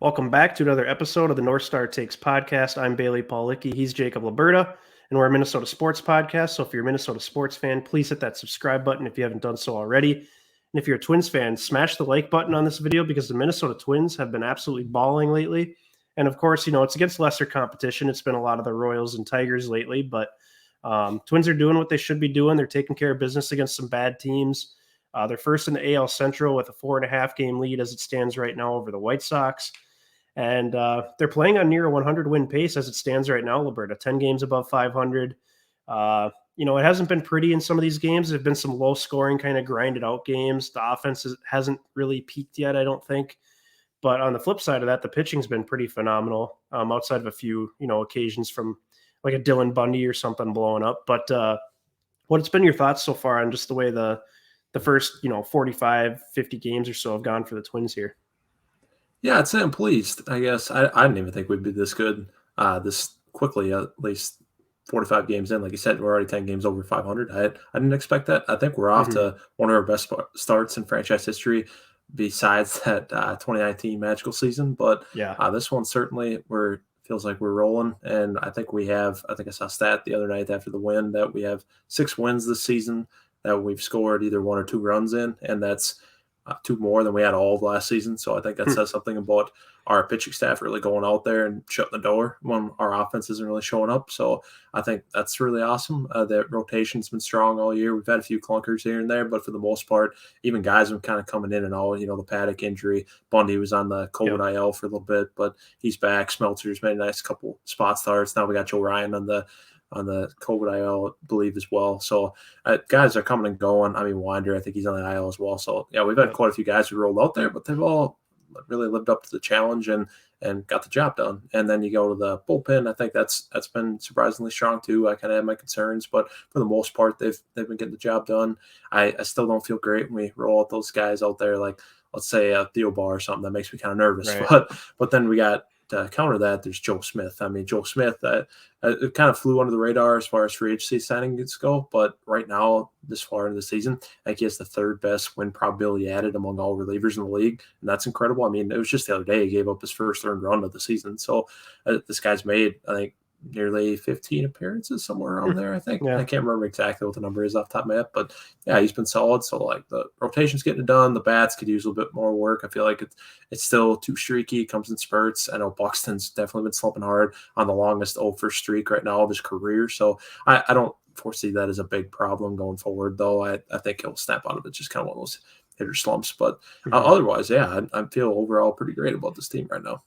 Welcome back to another episode of the North Star Takes podcast. I'm Bailey Paulicki. He's Jacob Liberta, and we're a Minnesota sports podcast. So if you're a Minnesota sports fan, please hit that subscribe button if you haven't done so already. And if you're a Twins fan, smash the like button on this video because the Minnesota Twins have been absolutely balling lately. And of course, it's against lesser competition. It's been a lot of the Royals and Tigers lately, but Twins are doing what they should be doing. They're taking care of business against some bad teams. They're first in the AL Central with a 4.5 game lead as it stands right now over the White Sox. And they're playing on near a 100-win pace as it stands right now, Liberta, 10 games above 500. It hasn't been pretty in some of these games. There have been some low-scoring, kind of grinded-out games. The offense hasn't really peaked yet, I don't think. But on the flip side of that, the pitching's been pretty phenomenal outside of a few, occasions from like a Dylan Bundy or something blowing up. But what's been your thoughts so far on just the way the first, 45, 50 games or so have gone for the Twins here? Yeah, I'd say I'm pleased. I guess I didn't even think we'd be this good this quickly, at least 45 games in. Like you said, we're already 10 games over 500. I didn't expect that. I think we're off to one of our best starts in franchise history besides that 2019 magical season. But Yeah. This one certainly feels like we're rolling. And I think I saw a stat the other night after the win that we have 6 wins this season that we've scored either 1 or 2 runs in. And that's 2 more than we had all of last season. So I think that says something about our pitching staff really going out there and shutting the door when our offense isn't really showing up. So I think that's really awesome. The rotation's been strong all year. We've had a few clunkers here and there, but for the most part, even guys have kind of coming in and all. The Paddock injury. Bundy was on the COVID IL for a little bit, but he's back. Smeltzer's made a nice couple spot starts. Now we got Joe Ryan on the COVID IL, I believe, as well. So guys are coming and going. I mean, Winder, I think he's on the IL as well. So, yeah, we've had quite a few guys who rolled out there, but they've all really lived up to the challenge and got the job done. And then you go to the bullpen. I think that's been surprisingly strong too. I kind of had my concerns, but for the most part, they've been getting the job done. I still don't feel great when we roll out those guys out there, like let's say Theo Bar or something. That makes me kind of nervous. Right. But then we got to counter that, there's Joe Smith. I mean, Joe Smith, it kind of flew under the radar as far as free agency signings go. But right now, this far into the season, I think he has the 3rd best win probability added among all relievers in the league. And that's incredible. I mean, it was just the other day he gave up his first earned run of the season. So this guy's made, I think, nearly 15 appearances, somewhere around there, I think. Yeah. I can't remember exactly what the number is off the top of my head, but yeah, he's been solid. So like the rotation's getting it done. The bats could use a little bit more work. I feel like it's still too streaky. It comes in spurts. I know Buxton's definitely been slumping hard on the longest 0-for streak right now of his career. So I don't foresee that as a big problem going forward, though. I think he'll snap out of it, just kind of one of those hitter slumps. But otherwise, yeah, I feel overall pretty great about this team right now.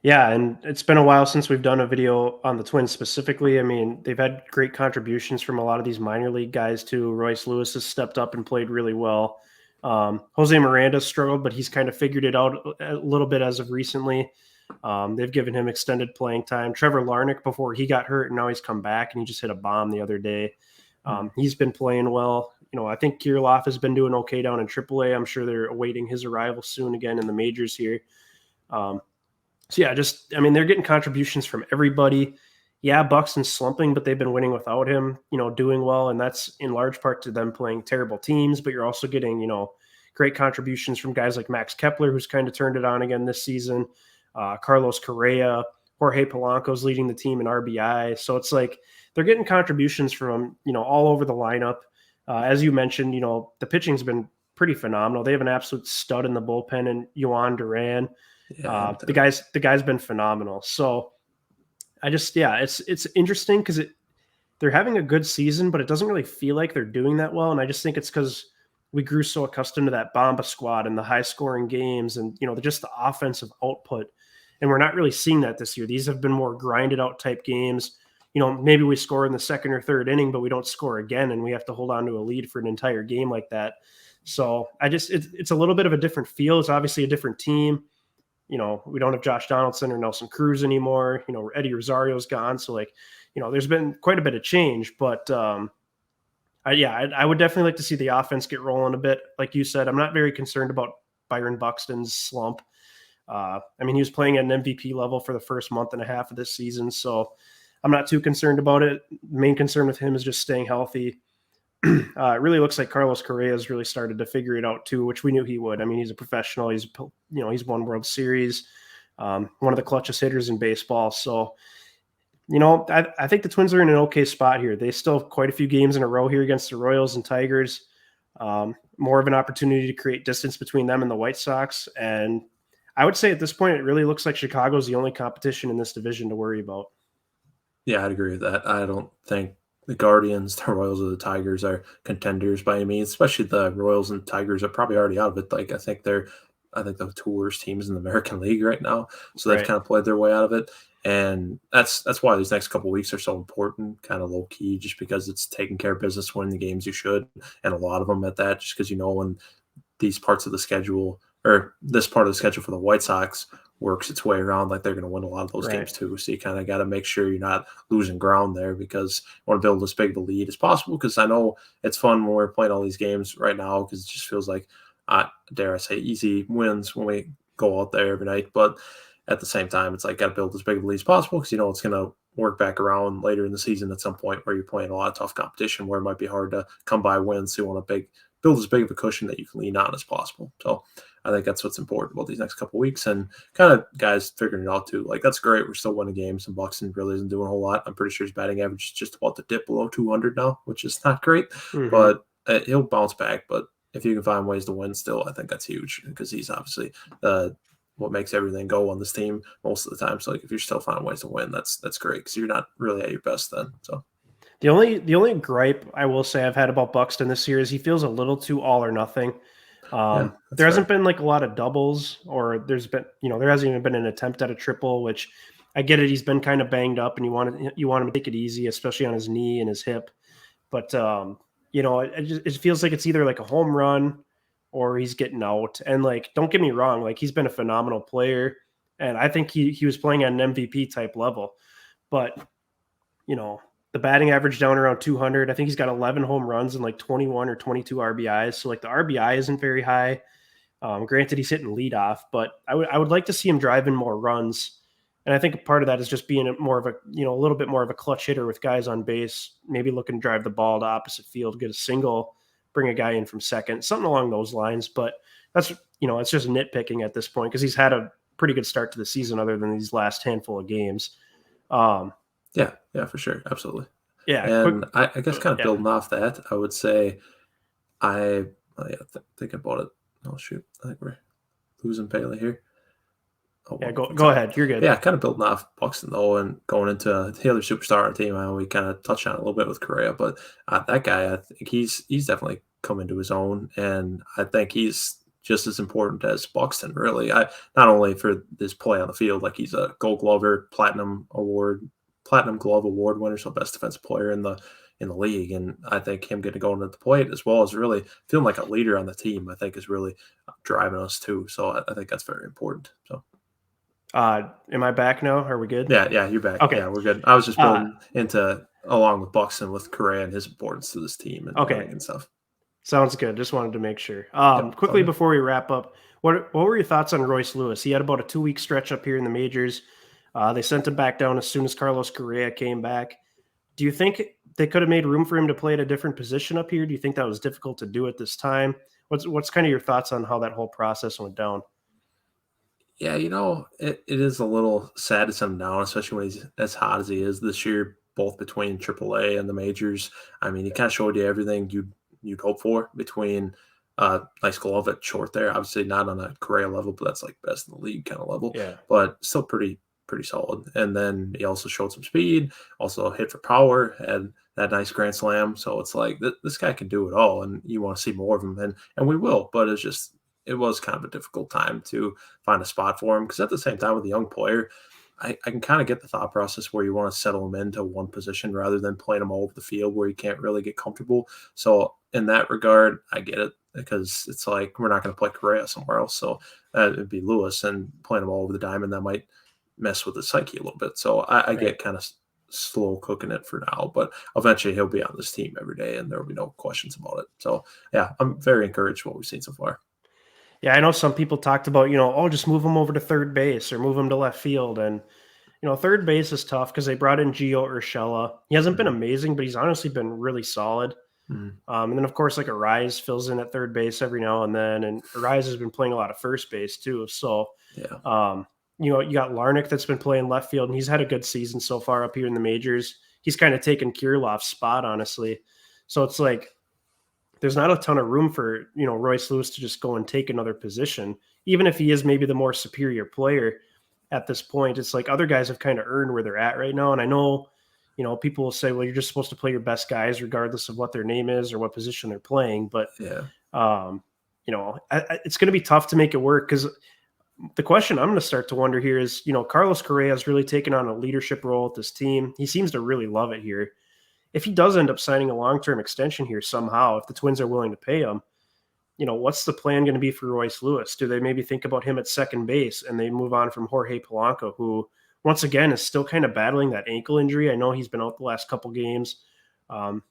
Yeah, and it's been a while since we've done a video on the Twins specifically. I mean, they've had great contributions from a lot of these minor league guys too. Royce Lewis has stepped up and played really well. Jose Miranda struggled, but he's kind of figured it out a little bit as of recently. They've given him extended playing time. Trevor Larnach, before he got hurt, and now he's come back and he just hit a bomb the other day. He's been playing well. I think Kirilloff has been doing okay down in AAA. I'm sure they're awaiting his arrival soon again in the majors here. So yeah, they're getting contributions from everybody. Yeah, Buxton's slumping, but they've been winning without him, doing well. And that's in large part to them playing terrible teams, but you're also getting, great contributions from guys like Max Kepler, who's kind of turned it on again this season. Carlos Correa, Jorge Polanco's leading the team in RBI. So it's like they're getting contributions from, all over the lineup. As you mentioned, the pitching's been pretty phenomenal. They have an absolute stud in the bullpen and Yohan Duran. Yeah, the guy's been phenomenal. So it's interesting because they're having a good season, but it doesn't really feel like they're doing that well. And I just think it's because we grew so accustomed to that Bomba squad and the high scoring games and, just the offensive output. And we're not really seeing that this year. These have been more grinded out type games. Maybe we score in the 2nd or 3rd inning, but we don't score again. And we have to hold on to a lead for an entire game like that. So it's a little bit of a different feel. It's obviously a different team. We don't have Josh Donaldson or Nelson Cruz anymore. Eddie Rosario's gone. So there's been quite a bit of change, but I would definitely like to see the offense get rolling a bit. Like you said, I'm not very concerned about Byron Buxton's slump. He was playing at an MVP level for the first month and a half of this season. So I'm not too concerned about it. The main concern with him is just staying healthy. It really looks like Carlos Correa has really started to figure it out too, which we knew he would. He's a professional. He's won World Series. one of the clutchest hitters in baseball. So, I think the Twins are in an okay spot here. They still have quite a few games in a row here against the Royals and Tigers. More of an opportunity to create distance between them and the White Sox. And I would say at this point, it really looks like Chicago's the only competition in this division to worry about. Yeah, I'd agree with that. I don't think the Guardians, the Royals, or the Tigers are contenders by any means. Especially the Royals and Tigers are probably already out of it. Like I think the two worst teams in the American League right now. So they've Right. kind of played their way out of it, and that's why these next couple of weeks are so important, kind of low key, just because it's taking care of business, winning the games you should, and a lot of them at that. Just because when these parts of the schedule or this part of the schedule for the White Sox works its way around, like they're going to win a lot of those Right. games too. So you kind of got to make sure you're not losing ground there, because you want to build as big of a lead as possible. Because I know it's fun when we're playing all these games right now, because it just feels like, dare I say, easy wins when we go out there every night. But at the same time, it's like got to build as big of a lead as possible, because it's going to work back around later in the season at some point where you're playing a lot of tough competition where it might be hard to come by wins. So you want to build as big of a cushion that you can lean on as possible. So I think that's what's important about these next couple of weeks, and kind of guys figuring it out too. Like, that's great. We're still winning games, and Buxton really isn't doing a whole lot. I'm pretty sure his batting average is just about to dip below 200 now, which is not great, Mm-hmm. but he'll bounce back. But if you can find ways to win still, I think that's huge, because he's obviously what makes everything go on this team most of the time. So like, if you're still finding ways to win, that's great, because you're not really at your best then. So The only gripe I will say I've had about Buxton this year is he feels a little too all or nothing. yeah, that's There hasn't fair. been like a lot of doubles, or there hasn't even been an attempt at a triple, which I get it. He's been kind of banged up, and you want him to take it easy, especially on his knee and his hip. But it feels like it's either like a home run or he's getting out. And like, don't get me wrong, like he's been a phenomenal player, and I think he was playing at an MVP type level. But you know, the batting average down around 200. I think he's got 11 home runs and like 21 or 22 RBIs. So like the RBI isn't very high. Granted, he's hitting leadoff, but I would like to see him driving more runs. And I think part of that is just being a little bit more of a clutch hitter with guys on base, maybe looking to drive the ball to opposite field, get a single, bring a guy in from second, something along those lines. But it's just nitpicking at this point because he's had a pretty good start to the season other than these last handful of games. Um, Yeah, for sure, absolutely. yeah, quick. And I guess kind of Yeah, building off that, I would say I oh yeah, think about it. Oh shoot, I think we're losing Paley here. Oh, yeah. one Go quick go second. ahead. You're But good. yeah, kind of building off Buxton though, and going into the other superstar on our team. I know we kind of touched on it a little bit with Correa, but that guy, I think he's definitely come into his own, and I think he's just as important as Buxton. Really, I not only for this play on the field, like he's a Gold Glover, Platinum Glove Award winner, so best defensive player in the league, and I think him getting going at the plate as well as really feeling like a leader on the team, I think is really driving us too. So I think that's very important. So. Am I back now? Are we good? Yeah, you're back. Okay. Yeah, we're good. I was just Uh, building into along with Buxton with Correa and his importance to this team and winning okay. and stuff. Sounds good. Just wanted to make sure. Yep, it's all Quickly good. before we wrap up, what were your thoughts on Royce Lewis? He had about a 2 week stretch up here in the majors. They sent him back down as soon as Carlos Correa came back. Do you think they could have made room for him to play at a different position up here? Do you think that was difficult to do at this time? What's kind of your thoughts on how that whole process went down? Yeah, it is a little sad to send him down, especially when he's as hot as he is this year, both between AAA and the majors. I mean, he kind of showed you everything you'd hope for between nice glove at short there. Obviously not on a Correa level, but that's like best in the league kind of level. Yeah. But still pretty solid. And then he also showed some speed, also hit for power, had that nice grand slam. So it's like this guy can do it all, and you want to see more of him, and we will. But it was kind of a difficult time to find a spot for him, because at the same time with a young player, I can kind of get the thought process where you want to settle him into one position rather than playing him all over the field where you can't really get comfortable. So in that regard, I get it, because it's like we're not going to play Correa somewhere else. So it'd be Lewis, and playing him all over the diamond, that might mess with his psyche a little bit. So I Right. get kind of slow cooking it for now, but eventually he'll be on this team every day, and there will be no questions about it. So yeah, I'm very encouraged what we've seen so far. Yeah, I know some people talked about, just move him over to third base or move him to left field. And, third base is tough because they brought in Gio Urshela. He hasn't been Mhm. amazing, but he's honestly been really solid. Mhm. And then, of course, like Arise fills in at third base every now and then. And Arise has been playing a lot of first base too. So, Yeah. You got Larnick that's been playing left field, and he's had a good season so far up here in the majors. He's kind of taken Kirilloff's spot, honestly. So it's like there's not a ton of room for, Royce Lewis to just go and take another position, even if he is maybe the more superior player at this point. It's like other guys have kind of earned where they're at right now. And I know, people will say, well, you're just supposed to play your best guys regardless of what their name is or what position they're playing. But, Yeah. it's going to be tough to make it work, because the question I'm going to start to wonder here is, Carlos Correa has really taken on a leadership role with this team. He seems to really love it here. If he does end up signing a long-term extension here somehow, if the Twins are willing to pay him, what's the plan going to be for Royce Lewis? Do they maybe think about him at second base and they move on from Jorge Polanco, who once again is still kind of battling that ankle injury? I know he's been out the last couple games.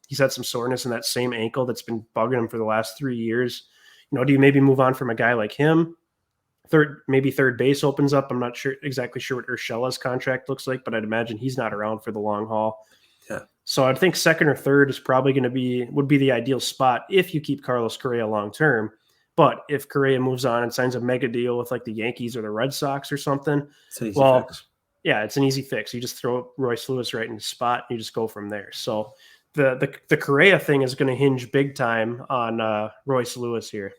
He's had some soreness in that same ankle that's been bugging him for the last 3 years. Do you maybe move on from a guy like him? Third base opens up. I'm not exactly sure what Urshela's contract looks like, but I'd imagine he's not around for the long haul. Yeah. So I think second or third is probably would be the ideal spot if you keep Carlos Correa long term. But if Correa moves on and signs a mega deal with like the Yankees or the Red Sox or something, it's an easy fix. Yeah, it's an easy fix. You just throw Royce Lewis right in the spot and you just go from there. So the Correa thing is going to hinge big time on Royce Lewis here.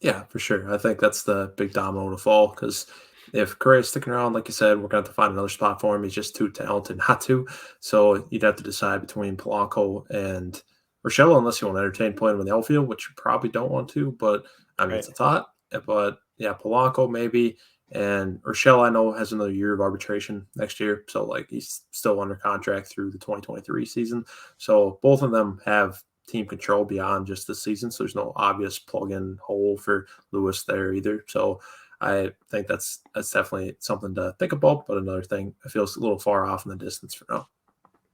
Yeah, for sure. I think that's the big domino to fall, because if Correa's sticking around, like you said, we're going to have to find another spot for him. He's just too talented not to. So you'd have to decide between Polanco and Urshela, unless you want to entertain playing him in the outfield, which you probably don't want to. But, I mean, It's a thought. But, yeah, Polanco maybe. And Urshela, I know, has another year of arbitration next year. So, like, he's still under contract through the 2023 season. So both of them have team control beyond just this season. So there's no obvious plug-in hole for Lewis there either. So I think that's definitely something to think about. But another thing, it feels a little far off in the distance for now.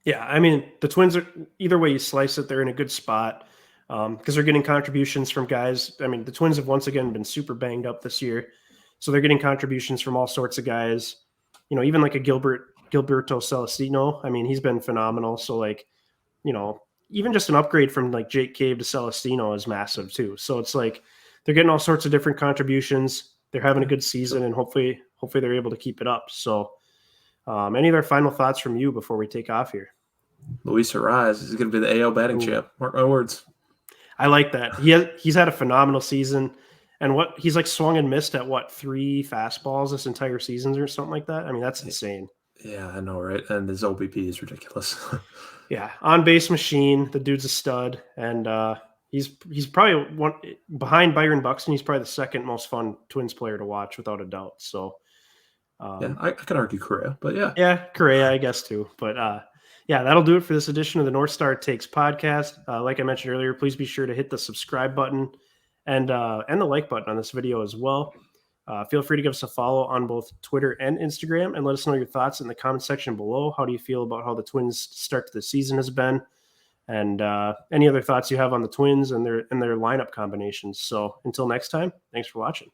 Yeah, I mean, the Twins are, either way you slice it, they're in a good spot because they're getting contributions from guys. I mean, the Twins have once again been super banged up this year. So they're getting contributions from all sorts of guys. Even like a Gilberto Celestino. I mean, he's been phenomenal. So like, even just an upgrade from like Jake Cave to Celestino is massive too. So it's like they're getting all sorts of different contributions. They're having a good season, and hopefully they're able to keep it up. So any other final thoughts from you before we take off here? Luis Arraez is going to be the AL batting champ. Mark my words. I like that. He's had a phenomenal season. And he's like swung and missed at 3 fastballs this entire season or something like that. I mean, that's insane. Yeah, I know, right? And his OBP is ridiculous. Yeah, on base machine. The dude's a stud, and he's probably one behind Byron Buxton. He's probably the second most fun Twins player to watch, without a doubt. So, yeah, I can argue Correa, but yeah, Correa, I guess too. But yeah, that'll do it for this edition of the North Star Takes podcast. Like I mentioned earlier, please be sure to hit the subscribe button and the like button on this video as well. Feel free to give us a follow on both Twitter and Instagram, and let us know your thoughts in the comment section below. How do you feel about how the Twins' start to the season has been, and any other thoughts you have on the Twins and their lineup combinations? So until next time, thanks for watching.